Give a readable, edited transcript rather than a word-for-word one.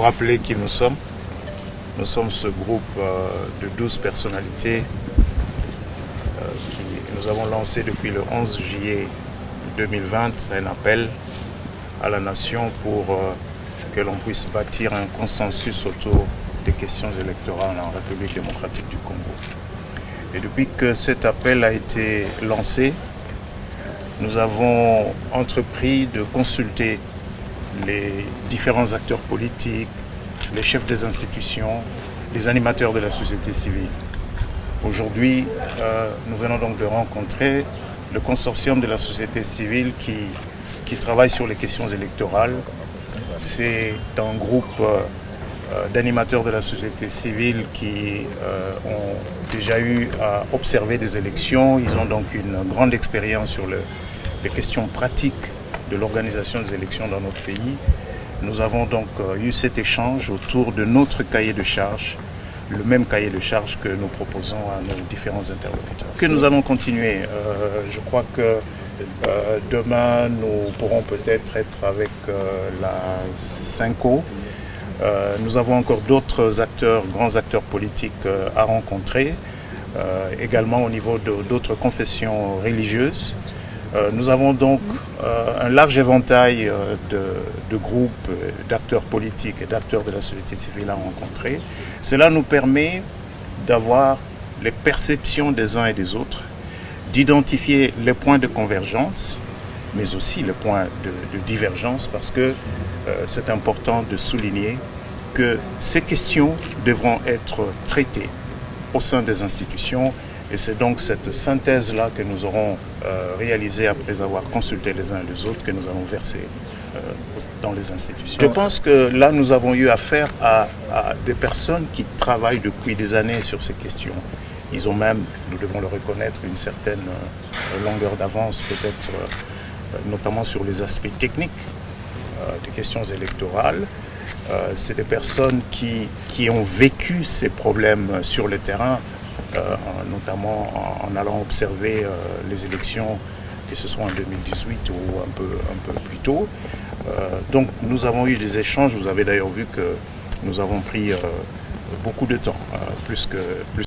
vous rappeler qui nous sommes. Nous sommes ce groupe de 12 personnalités nous avons lancé depuis le 11 juillet 2020 un appel à la nation pour que l'on puisse bâtir un consensus autour des questions électorales en République démocratique du Congo. Et depuis que cet appel a été lancé, nous avons entrepris de consulter les différents acteurs politiques, les chefs des institutions, les animateurs de la société civile. Aujourd'hui, nous venons donc de rencontrer le consortium de la société civile qui travaille sur les questions électorales. C'est un groupe d'animateurs de la société civile qui ont déjà eu à observer des élections. Ils ont donc une grande expérience sur les questions pratiques de l'organisation des élections dans notre pays. Nous avons donc eu cet échange autour de notre cahier de charges, le même cahier de charges que nous proposons à nos différents interlocuteurs. Que nous allons continuer. Je crois que demain, nous pourrons peut-être être avec la Synco. Nous avons encore d'autres acteurs, grands acteurs politiques à rencontrer, également au niveau d'autres confessions religieuses. Nous avons donc un large éventail de groupes, d'acteurs politiques et d'acteurs de la société civile à rencontrer. Cela nous permet d'avoir les perceptions des uns et des autres, d'identifier les points de convergence, mais aussi les points de divergence, parce que c'est important de souligner que ces questions devront être traitées au sein des institutions. Et c'est donc cette synthèse-là que nous aurons réalisée après avoir consulté les uns et les autres que nous allons verser dans les institutions. Je pense que là, nous avons eu affaire à des personnes qui travaillent depuis des années sur ces questions. Ils ont même, nous devons le reconnaître, une certaine longueur d'avance, peut-être notamment sur les aspects techniques des questions électorales. C'est des personnes qui ont vécu ces problèmes sur le terrain, notamment en allant observer les élections, que ce soit en 2018 ou un peu plus tôt. Donc nous avons eu des échanges, vous avez d'ailleurs vu que nous avons pris beaucoup de temps, plus